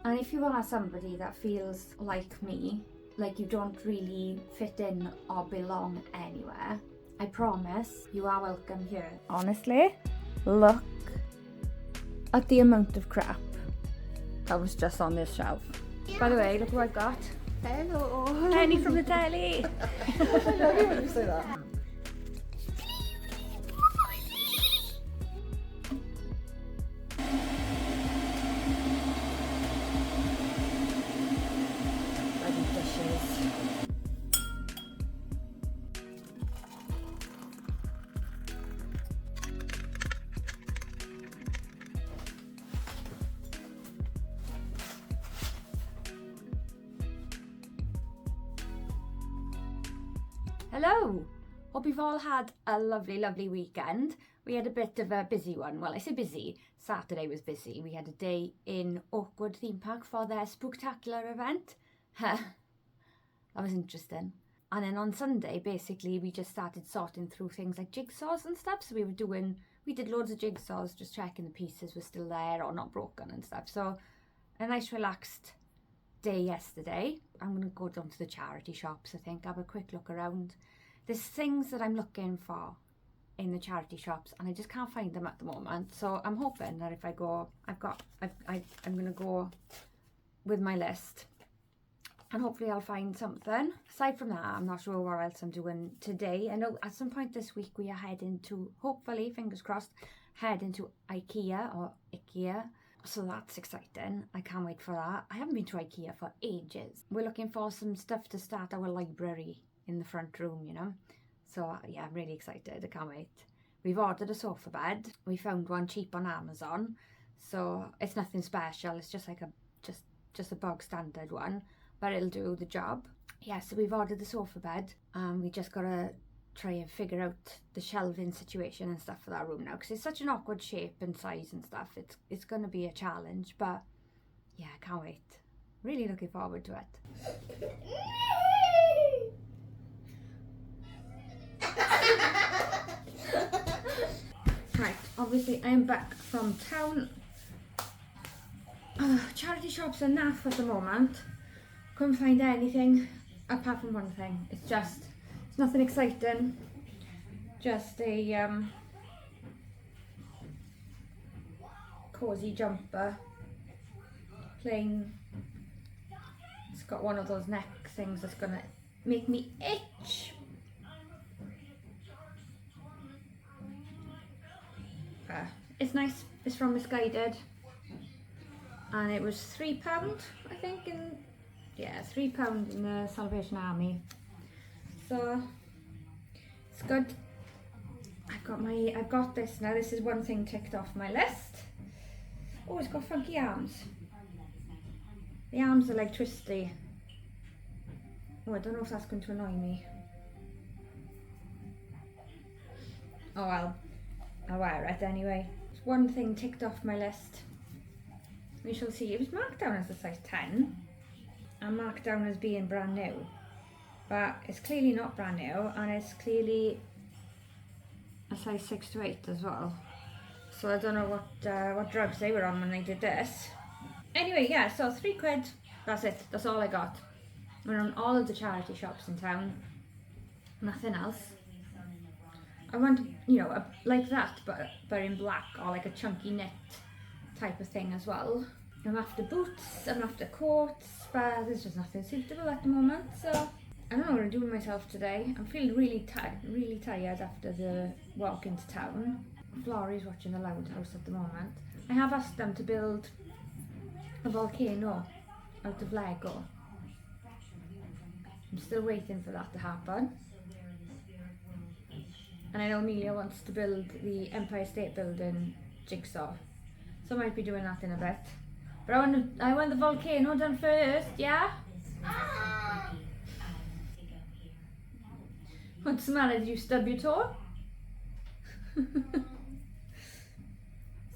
And if you are somebody that feels like me, like you don't really fit in or belong anywhere, I promise you are welcome here. Honestly, look at the amount of crap that was just on this shelf. By the way, look what I've got. Hello. Penny from the telly. I love you when you say that. Bloody dishes. Hello! Hope you've all had a lovely weekend. We had a bit of a busy one. Well, I say busy. Saturday was busy. We had a day in Oakwood theme park for their spooktacular event. That was interesting. And then on Sunday, basically, we just started sorting through things like jigsaws and stuff. So we did loads of jigsaws, just checking the pieces were still there or not broken and stuff. So a nice relaxed day yesterday. I'm going to go down to the charity shops, I think, have a quick look around. There's things that I'm looking for in the charity shops and I just can't find them at the moment. So I'm hoping that if I go, I'm going to go with my list and hopefully I'll find something. Aside from that, I'm not sure what else I'm doing today. I know at some point this week we are heading to, hopefully, fingers crossed, head into IKEA. So that's exciting. I can't wait for that. I haven't been to IKEA for ages. We're looking for some stuff to start our library in the front room, you know. So yeah, I'm really excited. I can't wait. We've ordered a sofa bed. We found one cheap on Amazon. So it's nothing special. It's just like just a bog standard one, but it'll do the job. Yeah, so we've ordered the sofa bed and we just gotta try and figure out the shelving situation and stuff for that room now because it's such an awkward shape and size and stuff. It's going to be a challenge, but yeah, I can't wait. Really looking forward to it. Right, obviously I am back from town. Charity shops are naff at the moment. Couldn't find anything apart from one thing. It's nothing exciting, just a cozy jumper, plain. It's got one of those neck things that's gonna make me itch. It's nice, it's from Misguided and it was £3 I think, £3 in the Salvation Army. So it's good. I've got this now. This is one thing ticked off my list. Oh, it's got funky arms. The arms are like twisty. Oh, I don't know if that's going to annoy me. Oh well, I'll wear it anyway. It's one thing ticked off my list. We shall see. It was marked down as a size 10 and marked down as being brand new. But it's clearly not brand new and it's clearly a size 6 to 8 as well. So I don't know what drugs they were on when they did this. Anyway, yeah, so £3. That's it. That's all I got. We're on all of the charity shops in town. Nothing else. I want, like that, but in black or like a chunky knit type of thing as well. I'm after boots, I'm after coats, but there's just nothing suitable at the moment, so I don't know what I'm doing with myself today. I'm feeling really tired after the walk into town. Florrie's watching the Loud House at the moment. I have asked them to build a volcano out of Lego. I'm still waiting for that to happen. And I know Amelia wants to build the Empire State Building jigsaw. So I might be doing that in a bit. But I want the volcano done first, yeah? What's the matter? Did you stub your toe? It's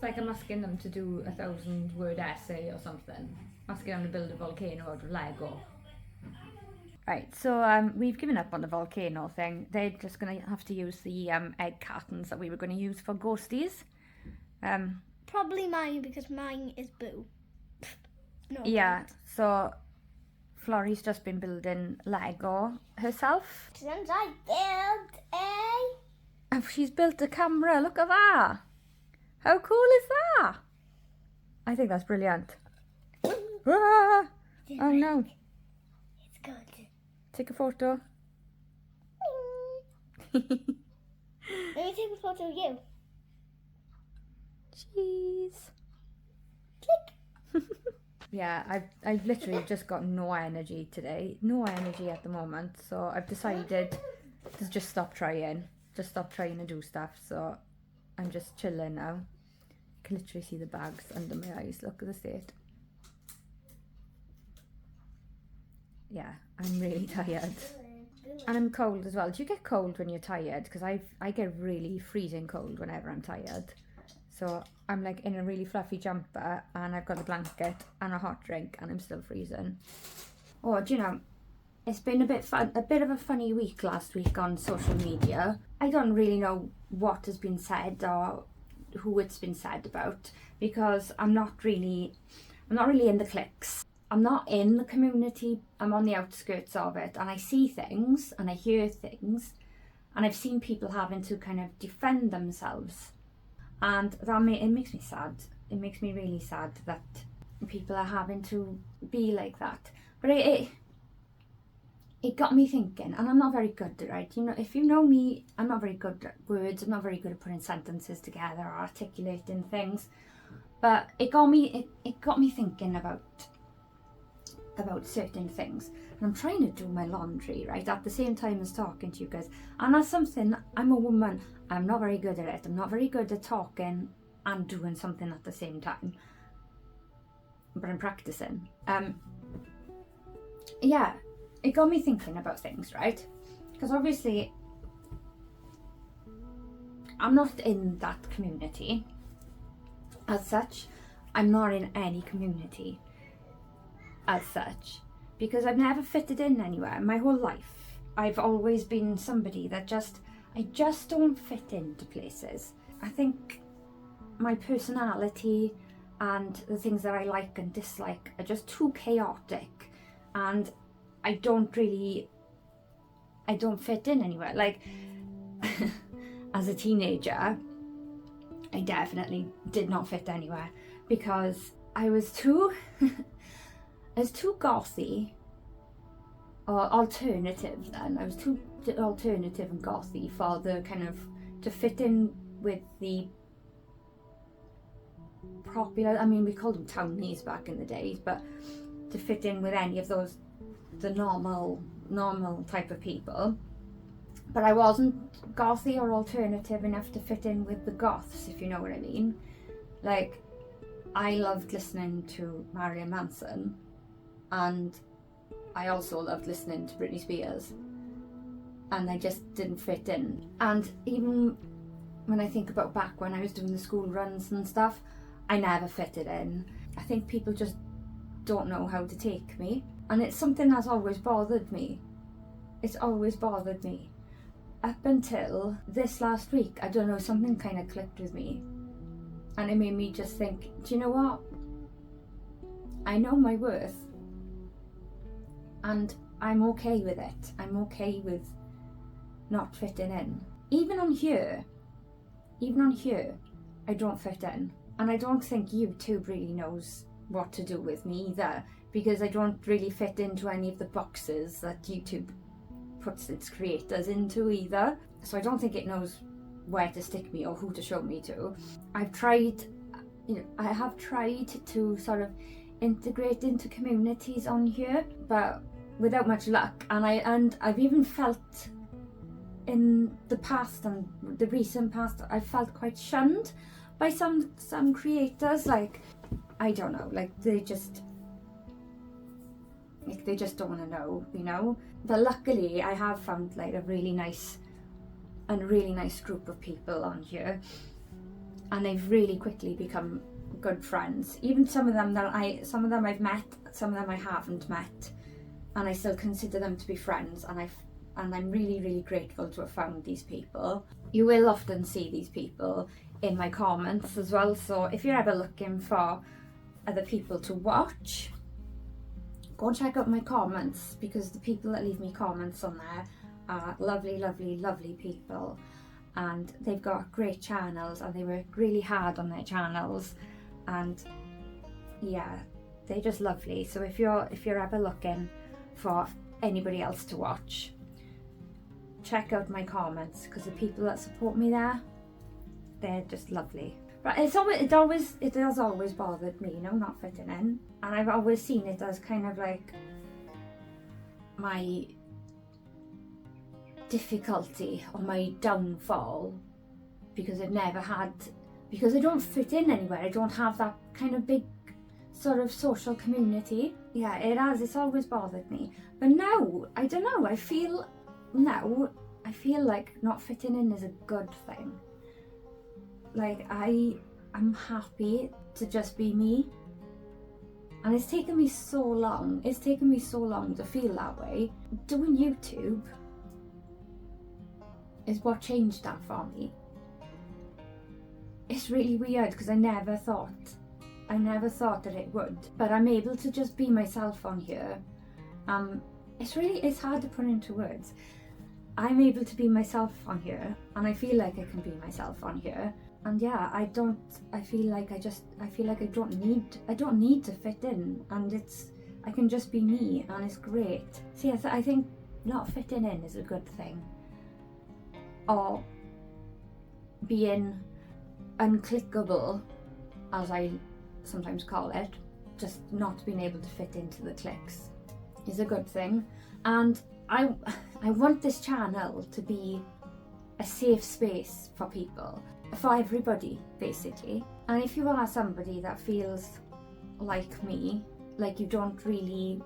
like I'm asking them to do a 1,000-word essay or something. Asking them to build a volcano out of Lego. Right, so we've given up on the volcano thing. They're just going to have to use the egg cartons that we were going to use for ghosties. Probably mine because mine is blue. No. Yeah, so Florrie's just been building Lego herself. Since I built a... And she's built a camera, look at that. How cool is that? I think that's brilliant. Ah! Oh no. It's good. Take a photo. Let me take a photo of you. Cheese. Click. Yeah, I've literally just got no energy today. No energy at the moment. So I've decided to just stop trying. Just stop trying to do stuff. So I'm just chilling now. I can literally see the bags under my eyes. Look at the state. Yeah, I'm really tired. And I'm cold as well. Do you get cold when you're tired? Because I get really freezing cold whenever I'm tired. So I'm like in a really fluffy jumper and I've got a blanket and a hot drink and I'm still freezing. Oh, do you know, it's been a bit of a funny week last week on social media. I don't really know what has been said or who it's been said about because I'm not really in the cliques. I'm not in the community, I'm on the outskirts of it, and I see things and I hear things and I've seen people having to kind of defend themselves, and it makes me sad. It makes me really sad that people are having to be like that. But it got me thinking, and I'm not very good at it, right? You know, if you know me, I'm not very good at words, I'm not very good at putting sentences together or articulating things, but it got me thinking about certain things, and I'm trying to do my laundry right at the same time as talking to you guys, and that's something. I'm a woman, I'm not very good at it. I'm not very good at talking and doing something at the same time, but I'm practicing. Yeah, it got me thinking about things, right? Because obviously I'm not in that community as such. I'm not in any community as such, because I've never fitted in anywhere my whole life. I've always been somebody that I just don't fit into places. I think my personality and the things that I like and dislike are just too chaotic, and I don't fit in anywhere. Like as a teenager, I definitely did not fit anywhere because I was too gothy or alternative then. I was too alternative and gothy for the kind of, to fit in with the popular, I mean we called them townies back in the days, but to fit in with any of those, the normal type of people. But I wasn't gothy or alternative enough to fit in with the goths, if you know what I mean. Like, I loved listening to Marilyn Manson, and I also loved listening to Britney Spears, and I just didn't fit in. And even when I think about back when I was doing the school runs and stuff, I never fitted in. I think people just don't know how to take me, and it's something that's always bothered me. It's always bothered me. Up until this last week, I don't know, something kind of clicked with me, and it made me just think, do you know what? I know my worth, and I'm okay with it. I'm okay with not fitting in. Even on here, I don't fit in. And I don't think YouTube really knows what to do with me either, because I don't really fit into any of the boxes that YouTube puts its creators into either. So I don't think it knows where to stick me or who to show me to. I have tried to sort of integrate into communities on here, but without much luck. And I've even felt in the past and the recent past, I felt quite shunned by some creators. Like, I don't know, like they just don't want to know, you know. But luckily I have found like a really nice group of people on here, and they've really quickly become good friends. Even some of them I've met, some of them I haven't met, and I still consider them to be friends, and I'm really, really grateful to have found these people. You will often see these people in my comments as well, so if you're ever looking for other people to watch, go and check out my comments, because the people that leave me comments on there are lovely, lovely, lovely people, and they've got great channels and they work really hard on their channels, and yeah, they're just lovely. So if you're ever looking for anybody else to watch, check out my comments, because the people that support me there, they're just lovely. But it has always bothered me, not fitting in, and I've always seen it as kind of like my difficulty or my downfall, because because I don't fit in anywhere. I don't have that kind of big sort of social community. Yeah, it's always bothered me. But now, I don't know, I feel like not fitting in is a good thing. Like, I'm happy to just be me. And it's taken me so long to feel that way. Doing YouTube is what changed that for me. It's really weird, because I never thought that it would. But I'm able to just be myself on here. It's hard to put into words. I'm able to be myself on here, and I feel like I can be myself on here. And yeah, I feel like I don't need to fit in, and I can just be me, and it's great. So yes, I think not fitting in is a good thing. Or being uncliquable, as I sometimes call it, just not being able to fit into the cliques, is a good thing. And I want this channel to be a safe space for people, for everybody, basically. And if you are somebody that feels like me, like you don't really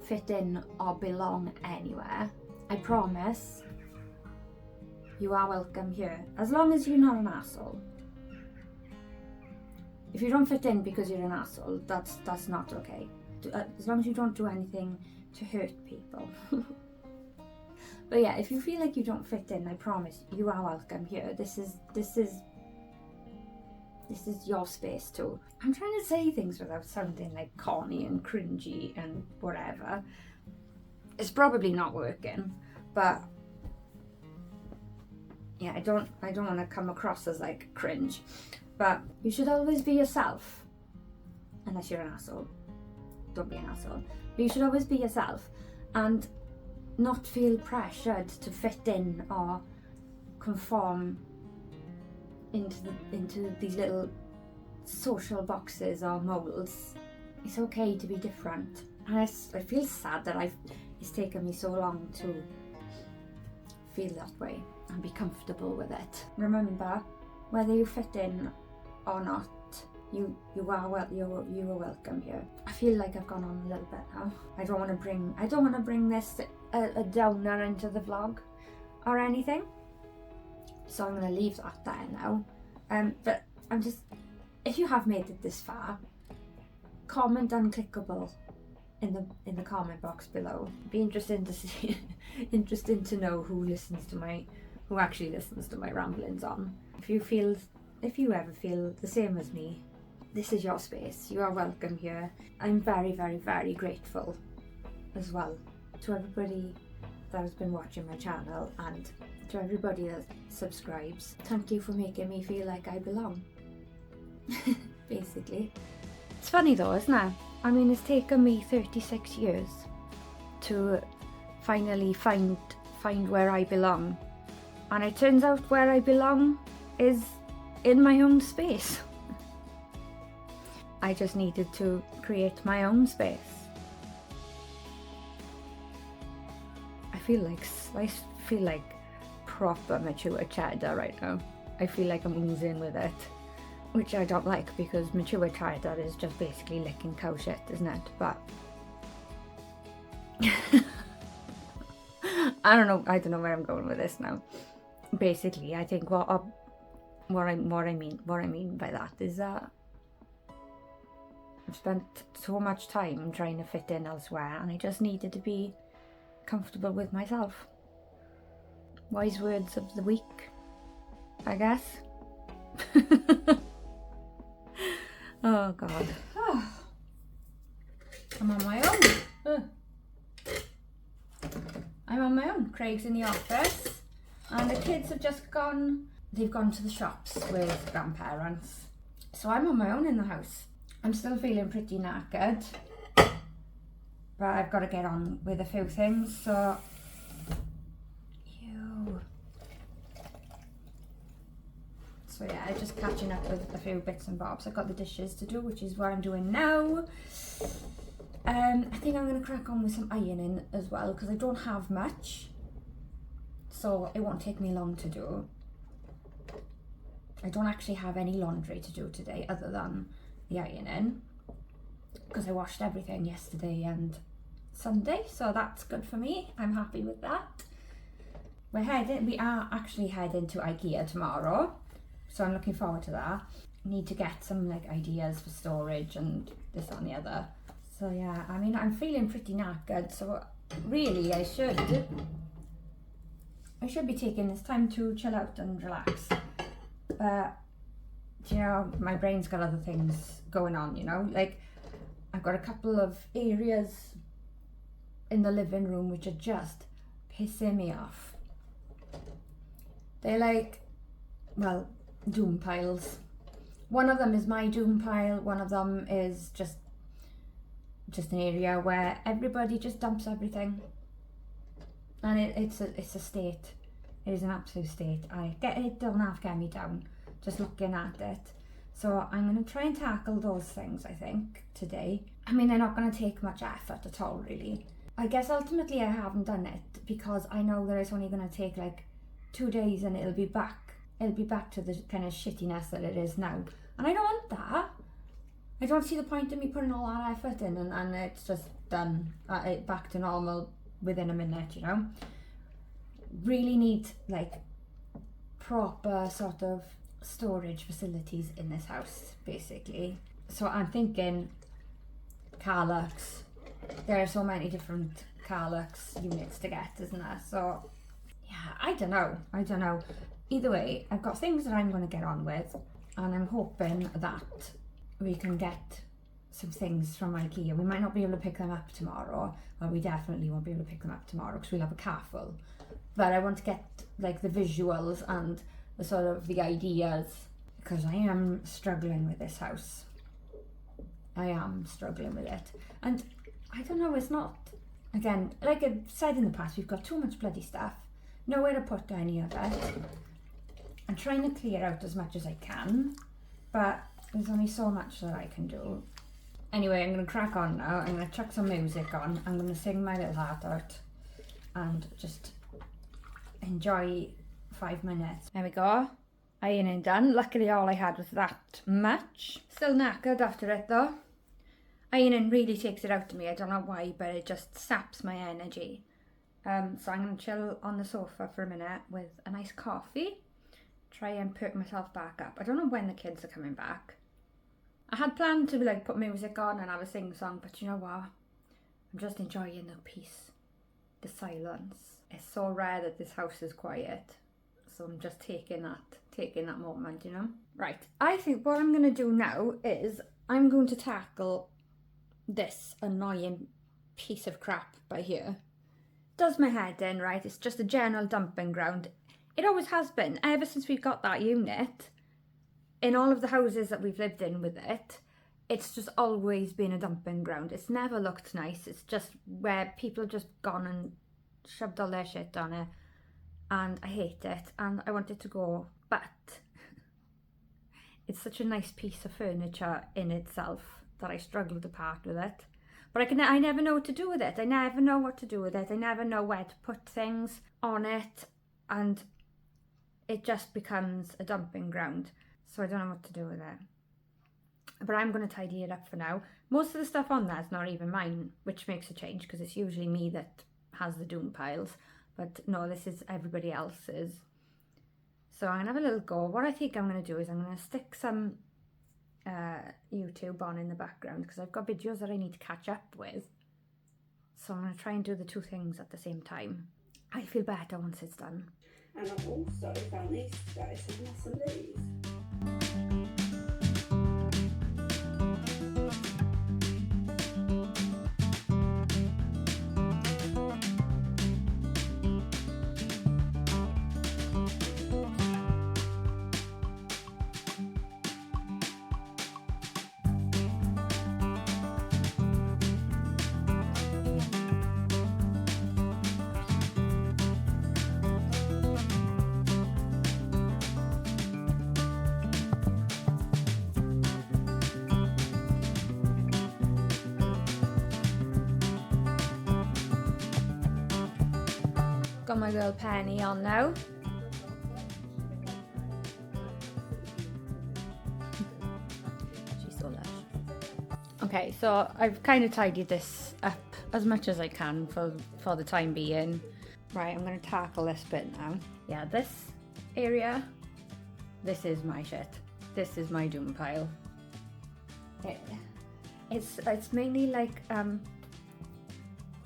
fit in or belong anywhere, I promise you are welcome here, as long as you're not an asshole. If you don't fit in because you're an asshole, that's not okay. As long as you don't do anything to hurt people. But yeah, if you feel like you don't fit in, I promise you are welcome here. This is your space too. I'm trying to say things without sounding like corny and cringy and whatever. It's probably not working, but yeah, I don't want to come across as like cringe. But you should always be yourself, unless you're an asshole. Don't be an asshole. But you should always be yourself, and not feel pressured to fit in or conform into these little social boxes or molds. It's okay to be different. And I feel sad that it's taken me so long to feel that way and be comfortable with it. Remember, whether you fit in or not, you are welcome here. I feel like I've gone on a little bit now. I don't want to bring this a downer into the vlog or anything. So I'm going to leave that there now. But if you have made it this far, comment uncliquable in the comment box below. It'd be interesting to know who actually listens to my ramblings on. If you ever feel the same as me, this is your space. You are welcome here. I'm very, very, very grateful as well to everybody that has been watching my channel, and to everybody that subscribes. Thank you for making me feel like I belong. Basically. It's funny though, isn't it? I mean, it's taken me 36 years to finally find where I belong. And it turns out where I belong is in my own space. I just needed to create my own space. I feel like proper mature cheddar right now. I feel like I'm oozing with it, which I don't like, because mature cheddar is just basically licking cow shit, isn't it? But I don't know where I'm going with this now. Basically, I think what I mean by that is that I've spent so much time trying to fit in elsewhere, and I just needed to be comfortable with myself. Wise words of the week, I guess. Oh God. I'm on my own. on my own. Craig's in the office and the kids have just gone, they've gone to the shops with grandparents. So I'm on my own in the house. I'm still feeling pretty knackered, but I've got to get on with a few things, so... So yeah, I'm just catching up with a few bits and bobs. I've got the dishes to do, which is what I'm doing now. I think I'm going to crack on with some ironing as well, because I don't have much. So it won't take me long to do. I don't actually have any laundry to do today other than the ironing, because I washed everything yesterday and Sunday, so that's good for me. I'm happy with that. We are actually heading to IKEA tomorrow, so I'm looking forward to that. Need to get some like ideas for storage and this and the other. So yeah, I mean, I'm feeling pretty knackered, so really I should be taking this time to chill out and relax. But you know, my brain's got other things going on, you know, like I've got a couple of areas in the living room which are just pissing me off. They're like, well, doom piles. One of them is my doom pile, one of them is just an area where everybody just dumps everything, and it's a state. It is an absolute state. It don't have to get me down just looking at it. So I'm going to try and tackle those things, I think, today. I mean, they're not going to take much effort at all, really. I guess ultimately I haven't done it because I know that it's only going to take like 2 days and it'll be back to the kind of shittiness that it is now, and I don't want that. I don't see the point in me putting all that effort in and it's just done, back to normal within a minute, you know. Really need like proper sort of storage facilities in this house, basically. So I'm thinking Carlux. There are so many different Carlux units to get, isn't there? So yeah, I don't know. Either way, I've got things that I'm going to get on with, and I'm hoping that we can get some things from IKEA. We might not be able to pick them up tomorrow, or we definitely won't be able to pick them up tomorrow because we'll have a car full. But I want to get like the visuals and the sort of the ideas, because I am struggling with this house. I am struggling with it, and I don't know, it's not, again, like I've said in the past, we've got too much bloody stuff, nowhere to put any of it. I'm trying to clear out as much as I can, but there's only so much that I can do. Anyway, I'm going to crack on now. I'm going to chuck some music on. I'm going to sing my little heart out and just enjoy 5 minutes. There we go. Ironing done. Luckily all I had was that much. Still knackered after it though. Ironing really takes it out of me. I don't know why, but it just saps my energy. So I'm going to chill on the sofa for a minute with a nice coffee. Try and perk myself back up. I don't know when the kids are coming back. I had planned to like put music on and have a sing song, but you know what? I'm just enjoying the peace, the silence. It's so rare that this house is quiet, so I'm just taking that moment, you know. Right. I think what I'm going to do now is I'm going to tackle this annoying piece of crap by here. Does my head in, right? It's just a general dumping ground. It always has been, ever since we've got that unit. In all of the houses that we've lived in with it, it's just always been a dumping ground. It's never looked nice. It's just where people have just gone and shoved all their shit on it. And I hate it. And I want it to go. But it's such a nice piece of furniture in itself that I struggle to part with it. But I never know what to do with it. I never know what to do with it. I never know where to put things on it. And it just becomes a dumping ground. So I don't know what to do with it. But I'm going to tidy it up for now. Most of the stuff on there is not even mine, which makes a change because it's usually me that has the doom piles. But no, this is everybody else's. So I'm going to have a little go. What I think I'm going to do is I'm going to stick some YouTube on in the background because I've got videos that I need to catch up with. So I'm going to try and do the two things at the same time. I feel better once it's done. And I've also found these guys some lovelies. got my girl Penny on now. She's so lush. Okay, so I've kind of tidied this up as much as I can for the time being. Right, I'm going to tackle this bit now. Yeah, this area, this is my shit. This is my doom pile. It's mainly like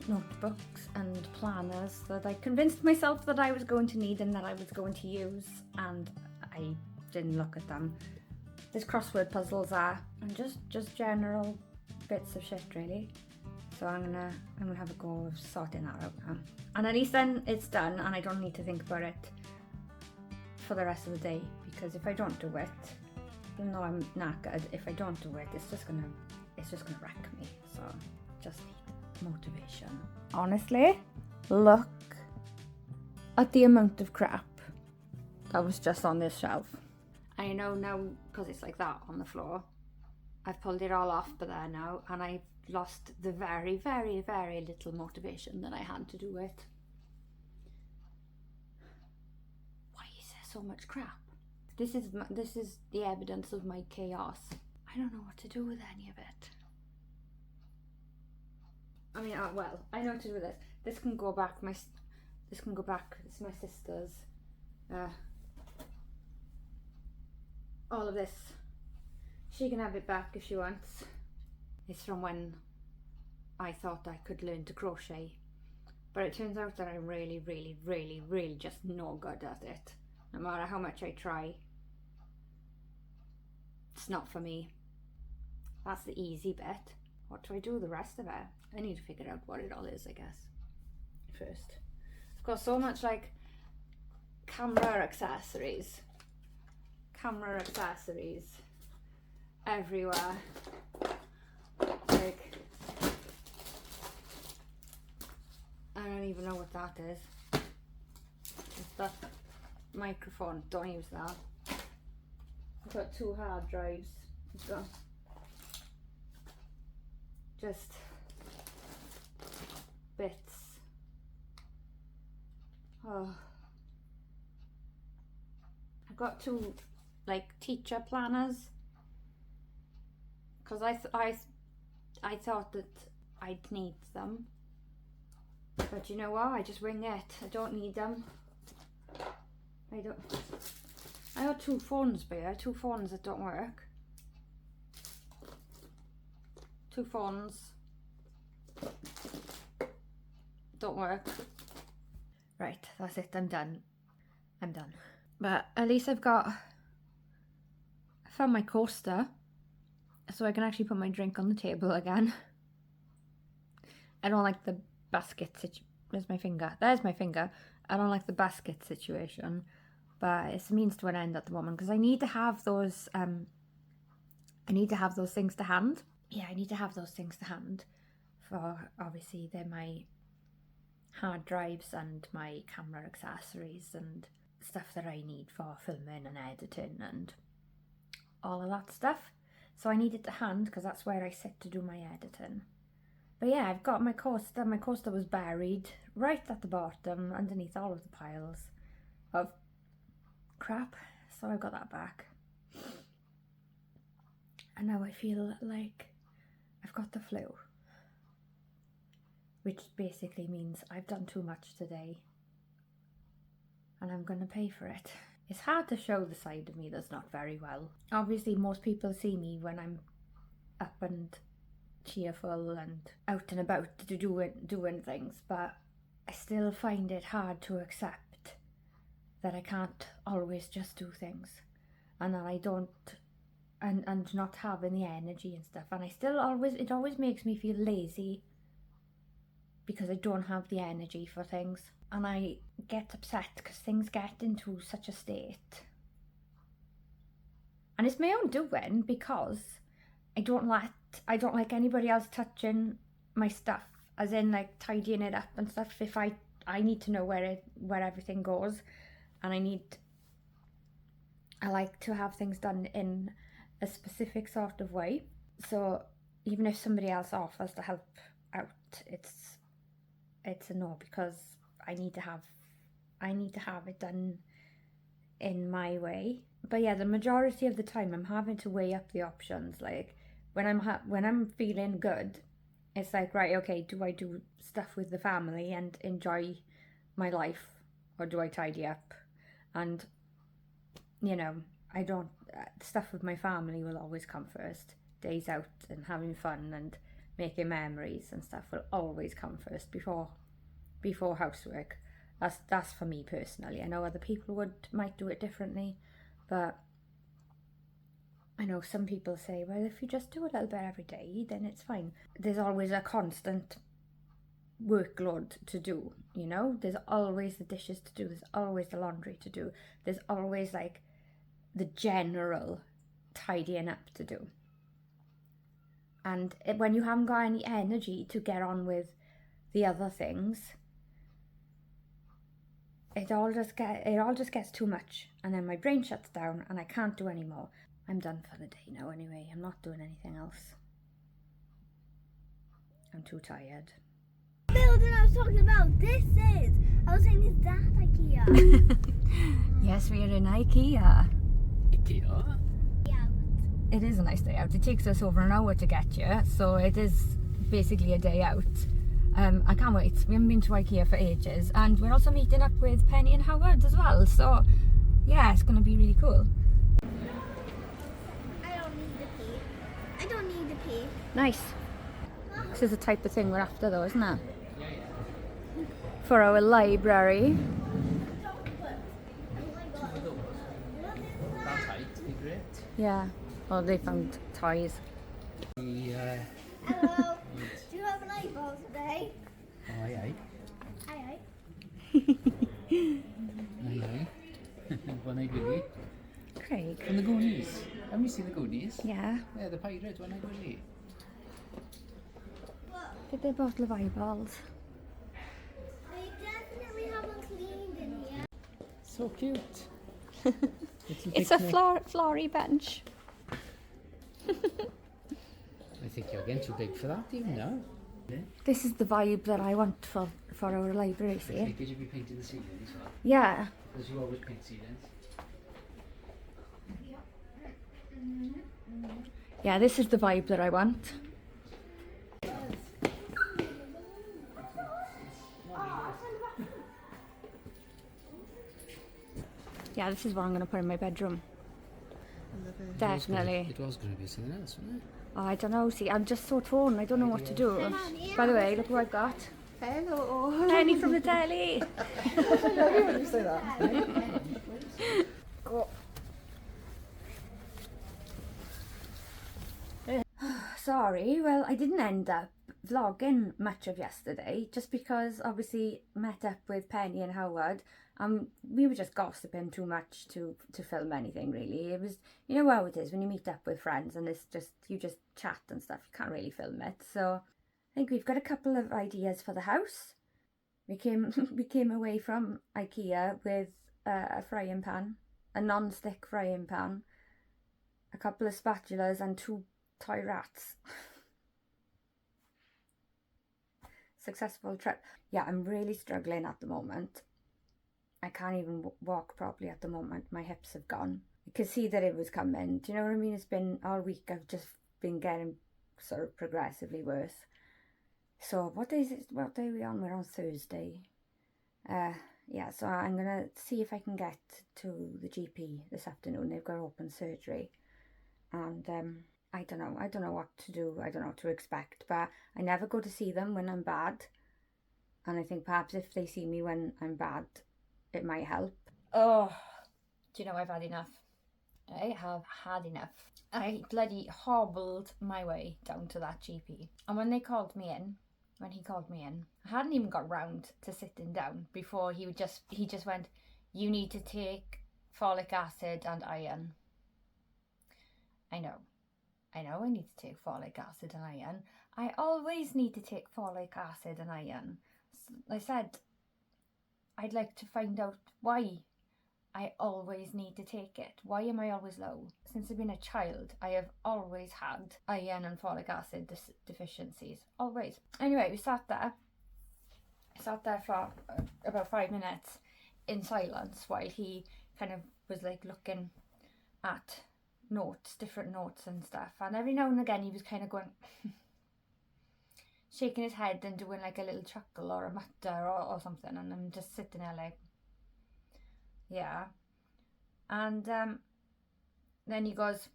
notebooks and planners that I convinced myself that I was going to need and that I was going to use, and I didn't look at them. There's crossword puzzles are, and just general bits of shit really. So I'm gonna have a go of sorting that out now. And at least then it's done and I don't need to think about it for the rest of the day, because if I don't do it, even though I'm knackered, if I don't do it, it's just gonna wreck me. So just need motivation. Honestly, look at the amount of crap that was just on this shelf. I know now, because it's like that on the floor, I've pulled it all off but there now, and I've lost the very, very, very little motivation that I had to do it. Why is there so much crap? This is the evidence of my chaos. I don't know what to do with any of it. I mean, well, I know what to do with this. This can go back. This can go back. It's my sister's. All of this. She can have it back if she wants. It's from when I thought I could learn to crochet, but it turns out that I'm really, really, really, really just no good at it. No matter how much I try, it's not for me. That's the easy bit. What do I do with the rest of it? I need to figure out what it all is, I guess, first. I've got so much like camera accessories everywhere. Like, I don't even know what that is. It's that microphone, don't use that. I've got 2 hard drives. I've got just bits. Oh, I've got 2 like teacher planners, because I thought that I'd need them, but you know what, I just wing it. I don't need them. I got 2 phones here, 2 phones that don't work. 2 phones don't work. Right, that's it, I'm done. But at least I found my coaster, so I can actually put my drink on the table again. I don't like the basket There's my finger. There's my finger. I don't like the basket situation, but it's a means to an end at the moment, because I need to have those. I need to have those things to hand. Yeah, I need to have those things to hand. For obviously they're my hard drives and my camera accessories and stuff that I need for filming and editing and all of that stuff. So I need it to hand, because that's where I sit to do my editing. But yeah, I've got my coaster. My coaster was buried right at the bottom, underneath all of the piles of crap. So I've got that back. And now I feel like I've got the flu, which basically means I've done too much today and I'm going to pay for it. It's hard to show the side of me that's not very well. Obviously, most people see me when I'm up and cheerful and out and about doing things, but I still find it hard to accept that I can't always just do things, and that I don't, and not having the energy and stuff, and it always makes me feel lazy because I don't have the energy for things, and I get upset because things get into such a state, and it's my own doing, because I don't like anybody else touching my stuff, as in like tidying it up and stuff. If I need to know where everything goes, and I like to have things done in a specific sort of way. So even if somebody else offers to help out, it's a no, because I need to have I need to have it done in my way. But yeah, the majority of the time I'm having to weigh up the options. Like when I'm feeling good, it's like, right, okay, do I do stuff with the family and enjoy my life, or do I tidy up? And you know, I don't, stuff with my family will always come first. Days out and having fun and making memories and stuff will always come first before housework. That's for me personally. I know other people might do it differently, but I know some people say, well, if you just do a little bit every day, then it's fine. There's always a constant workload to do, you know? There's always the dishes to do, there's always the laundry to do, there's always like the general tidying up to do. And when you haven't got any energy to get on with the other things, it all just gets too much, and then my brain shuts down and I can't do any more. I'm done for the day now anyway. I'm not doing anything else. I'm too tired. The building I was talking about, I was saying, is that IKEA? Yes, we are in IKEA. IKEA? Yeah. It is a nice day out. It takes us over an hour to get here, so it is basically a day out. I can't wait. We haven't been to IKEA for ages, and we're also meeting up with Penny and Howard as well, so yeah, it's going to be really cool. I don't need to pee. Nice. This is the type of thing we're after though, isn't it? For our library. That's height, be great. Yeah. Well, they found toys. Yeah. Hello. Do you have an eyeball today? Oh, aye, Aye. aye. Aye, aye. One eye Willie. Craig. And the Goonies. Have you seen the Goonies? Yeah. Yeah, the pirate, One eye Willie. Did they bottle of eyeballs? They definitely haven't cleaned in here. So cute. It's a flory bench. I think you're getting too big for that even now. This is the vibe that I want for our library, I see? think you should be painting the ceiling as well. Yeah. Because you always paint ceilings. Yeah, this is the vibe that I want. Yeah, this is what I'm going to put in my bedroom. Definitely. It was going to be something else, wasn't it? Oh, I don't know, see, I'm just so torn. I don't know what to do. By the way, look what I've got. Hello. Penny from the telly. I love you when you say that. Go. Sorry, well, I didn't end up vlogging much of yesterday just because obviously met up with Penny and Howard. We were just gossiping too much to film anything really. It was, you know how it is when you meet up with friends and you just chat and stuff. You can't really film it. So I think we've got a couple of ideas for the house. We came away from IKEA with a frying pan, a non-stick frying pan, a couple of spatulas and 2 toy rats. Successful trip. Yeah, I'm really struggling at the moment. I can't even walk properly at the moment. My hips have gone. I could see that it was coming. Do you know what I mean? It's been all week. I've just been getting sort of progressively worse. So what day are we on? We're on Thursday. Yeah, so I'm going to see if I can get to the GP this afternoon. They've got open surgery. And I don't know what to do. I don't know what to expect. But I never go to see them when I'm bad. And I think perhaps if they see me when I'm bad, it might help. Oh, do you know I've had enough? I have had enough. I bloody hobbled my way down to that GP. And when he called me in, I hadn't even got round to sitting down before he just went, you need to take folic acid and iron. I know I need to take folic acid and iron. I always need to take folic acid and iron. I said I'd like to find out why I always need to take it. Why am I always low? Since I've been a child, I have always had iron and folic acid deficiencies. Always. Anyway, we sat there. I sat there for about 5 minutes. in silence while he kind of was like looking at notes, different notes and stuff. And every now and again he was kind of going, shaking his head and doing like a little chuckle or a mutter or something. And I'm just sitting there like, yeah. And then he goes,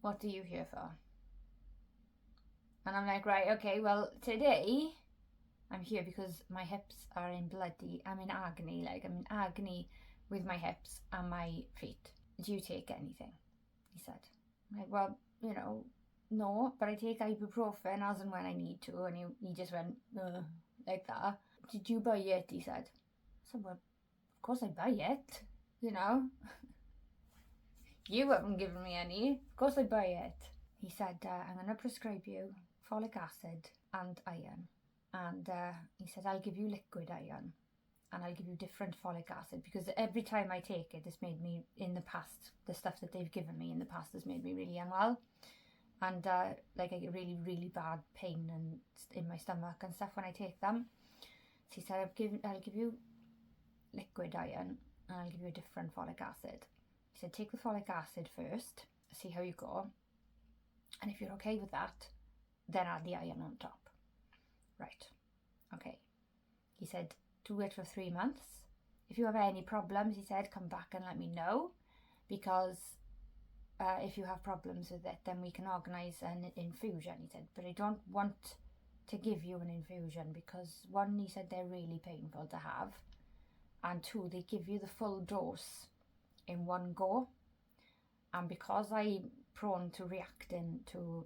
what are you here for? And I'm like, right, okay, well, today I'm here because my hips are I'm in agony, like I'm in agony with my hips and my feet. Do you take anything? He said. I'm like, well, you know, no, but I take ibuprofen as and when I need to. And he just went, like that. Did you buy it? He said. I said, well, of course I buy it, you know. You haven't given me any. Of course I buy it. He said, I'm going to prescribe you folic acid and iron. And he said, I'll give you liquid iron. And I'll give you different folic acid. Because every time I take it, it's made me, in the past, the stuff that they've given me in the past has made me really unwell. And like I get really, really bad pain and in my stomach and stuff when I take them. So he said, I'll give you liquid iron and I'll give you a different folic acid. He said, take the folic acid first, see how you go. And if you're okay with that, then add the iron on top. Right, okay. He said, do it for 3 months. If you have any problems, he said, come back and let me know. Because if you have problems with it, then we can organise an infusion, he said. But I don't want to give you an infusion because, one, he said, they're really painful to have. And two, they give you the full dose in one go. And because I'm prone to reacting to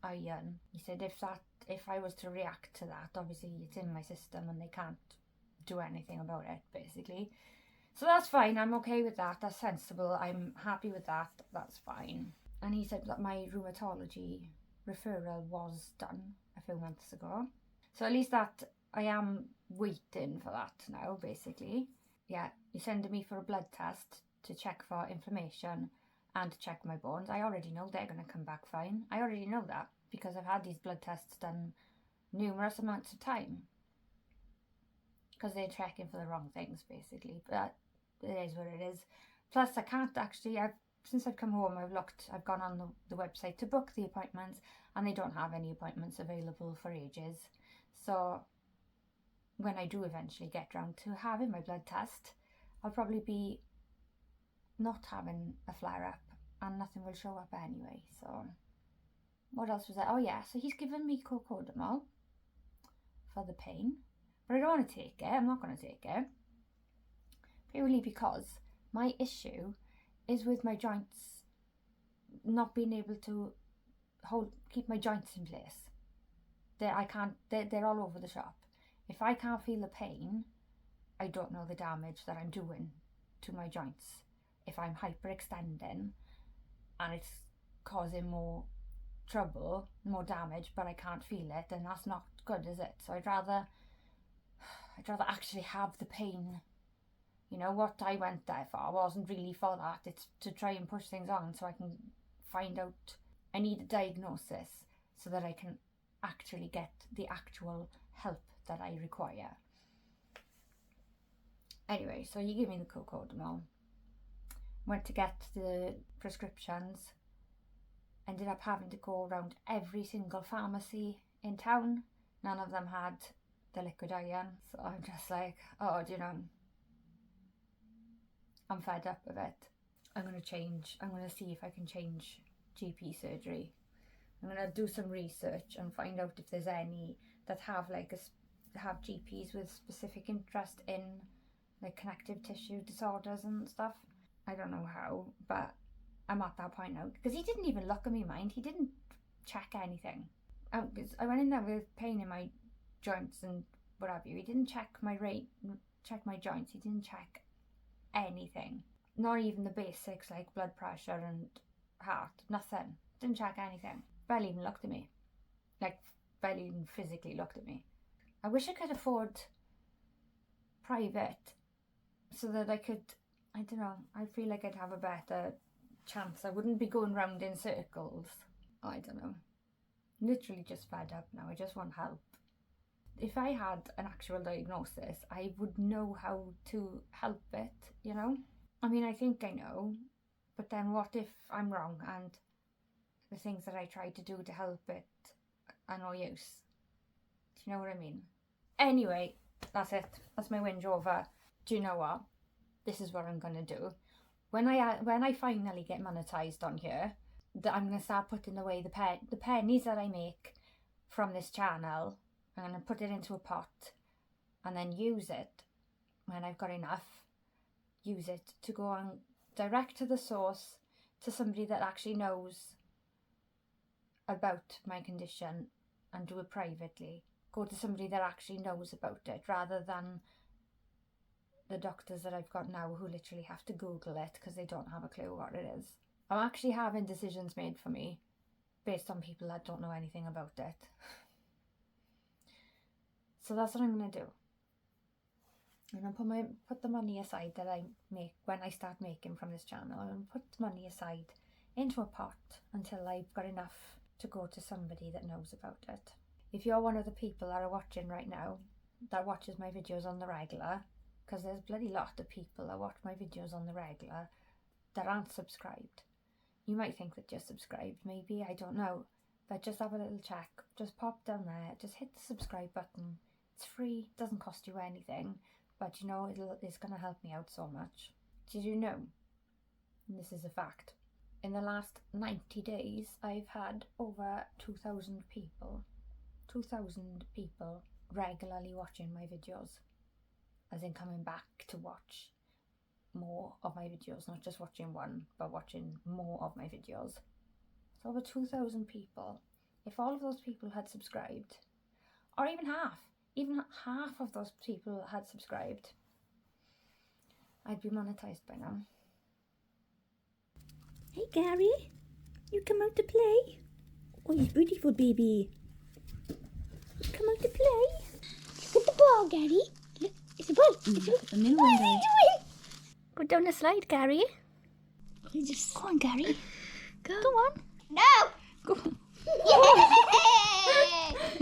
iron, he said, if I was to react to that, obviously it's in my system and they can't do anything about it, basically. So that's fine, I'm okay with that, that's sensible, I'm happy with that, that's fine. And he said that my rheumatology referral was done a few months ago. So at least that, I am waiting for that now, basically. Yeah, he's sending me for a blood test to check for inflammation and to check my bones. I already know they're going to come back fine. I already know that because I've had these blood tests done numerous amounts of time. Because they're checking for the wrong things, basically. But it is what it is. Plus, I can't actually, since I've come home, I've gone on the website to book the appointments, and they don't have any appointments available for ages. So when I do eventually get round to having my blood test, I'll probably be not having a flare-up, and nothing will show up anyway. So what else was that? Oh yeah, so he's given me cocodamol for the pain. But I don't want to take it. I'm not going to take it. Purely because my issue is with my joints not being able to keep my joints in place. They're all over the shop. If I can't feel the pain, I don't know the damage that I'm doing to my joints. If I'm hyperextending and it's causing more trouble, more damage, but I can't feel it, then that's not good, is it? So I'd rather actually have the pain. You know, what I went there for wasn't really for that. It's to try and push things on so I can find out. I need a diagnosis so that I can actually get the actual help that I require. Anyway, so you give me the cocodamol. Went to get the prescriptions. Ended up having to go around every single pharmacy in town. None of them had the liquid iron. So I'm just like, oh, do you know, I'm fed up with it. I'm going to see if I can change GP surgery. I'm going to do some research and find out if there's any that have have GPs with specific interest in like connective tissue disorders and stuff. I don't know how, but I'm at that point now. Because he didn't even look at me, mind. He didn't check anything. I went in there with pain in my joints and what have you. He didn't check my joints. He didn't check anything. Not even the basics like blood pressure and heart. Nothing. Didn't check anything. Barely even looked at me. Like, barely even physically looked at me. I wish I could afford private so that I could, I don't know, I feel like I'd have a better chance. I wouldn't be going round in circles. I don't know. Literally just fed up now. I just want help. if I had an actual diagnosis, I would know how to help it, you know? I mean, I think I know, but then what if I'm wrong and the things that I tried to do to help it are no use? Do you know what I mean? Anyway, that's it. That's my whinge over. Do you know what? This is what I'm going to do. When I finally get monetized on here, I'm going to start putting away the pennies that I make from this channel. I'm going to put it into a pot and then use it when I've got enough. Use it to go on direct to the source, to somebody that actually knows about my condition, and do it privately. Go to somebody that actually knows about it rather than the doctors that I've got now who literally have to Google it because they don't have a clue what it is. I'm actually having decisions made for me based on people that don't know anything about it. So that's what I'm going to do. I'm going to put the money aside that I make when I start making from this channel. I'm going to put the money aside into a pot until I've got enough to go to somebody that knows about it. If you're one of the people that are watching right now, that watches my videos on the regular, because there's bloody lot of people that watch my videos on the regular that aren't subscribed. You might think that you're subscribed, maybe, I don't know. But just have a little check. Just pop down there, just hit the subscribe button. It's free, doesn't cost you anything. But you know, it's going to help me out so much. Did you know, and this is a fact, in the last 90 days, I've had over 2,000 people regularly watching my videos. As in coming back to watch more of my videos, not just watching one, but watching more of my videos. It's over 2,000 people. If all of those people had subscribed, or even half of those people had subscribed, I'd be monetized by now. Hey Gary, you come out to play? Oh, he's beautiful, baby. Come out to play. Look at the ball, Gary. Look, it's a ball. It's a new one, Gary. Go down the slide, Gary. Just go on, Gary. Go on. No. Go.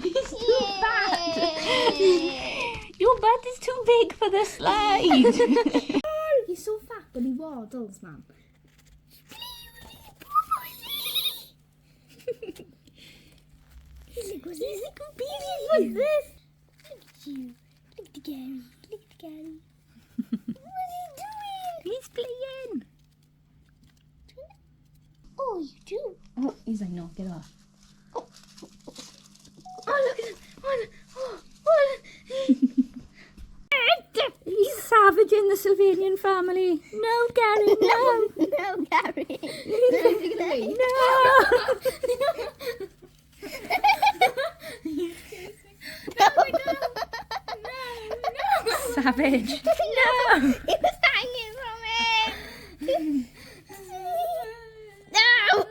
He's too fat. Your butt is too big for the slide. He's so fat, but he waddles, man. He's a good baby. What's this? Look at you. Look at Gary. Look at Gary. What's he doing? He's playing. Oh, you do. Oh, he's like, no, get off. Oh, look at him. What? He's savaging the Sylvanian family. No, Gary, no. No, Gary. No. Savage. No. He was hanging from it. No.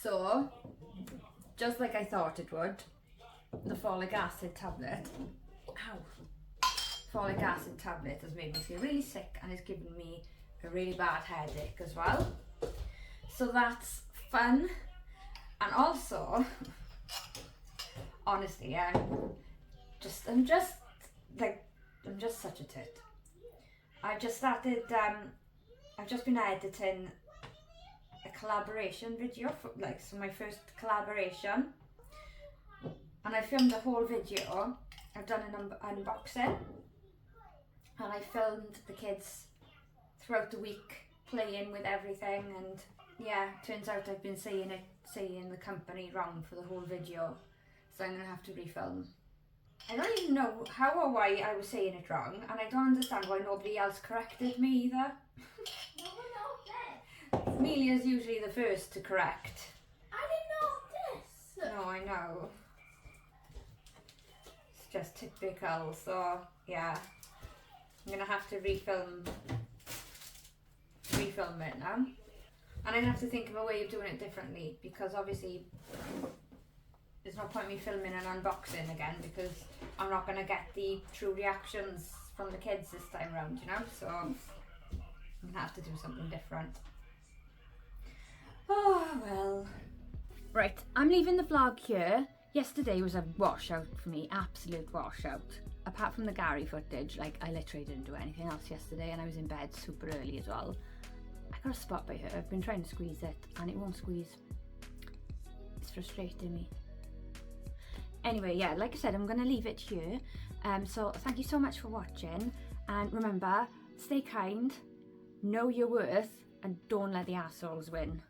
So, just like I thought it would, the folic acid tablet, folic acid tablet has made me feel really sick and it's given me a really bad headache as well. So that's fun. And also, honestly, I'm just such a tit. I've just started, I've just been editing a collaboration video, so my first collaboration. And I filmed a whole video. I've done an unboxing. And I filmed the kids throughout the week playing with everything, and yeah, turns out I've been saying the company wrong for the whole video, so I'm gonna have to refilm. I don't even know how or why I was saying it wrong, and I don't understand why nobody else corrected me either. Amelia's usually the first to correct. I didn't know this. No, I know. It's just typical, so yeah. I'm gonna have to refilm it now. And I'm gonna have to think of a way of doing it differently, because obviously there's no point me filming an unboxing again because I'm not gonna get the true reactions from the kids this time around, you know? So I'm gonna have to do something different. Oh well. Right, I'm leaving the vlog here. Yesterday was a washout for me, absolute washout. Apart from the Gary footage, like I literally didn't do anything else yesterday and I was in bed super early as well. I got a spot by here. I've been trying to squeeze it and it won't squeeze. It's frustrating me. Anyway, yeah, like I said, I'm going to leave it here. So thank you so much for watching. And remember, stay kind, know your worth, and don't let the assholes win.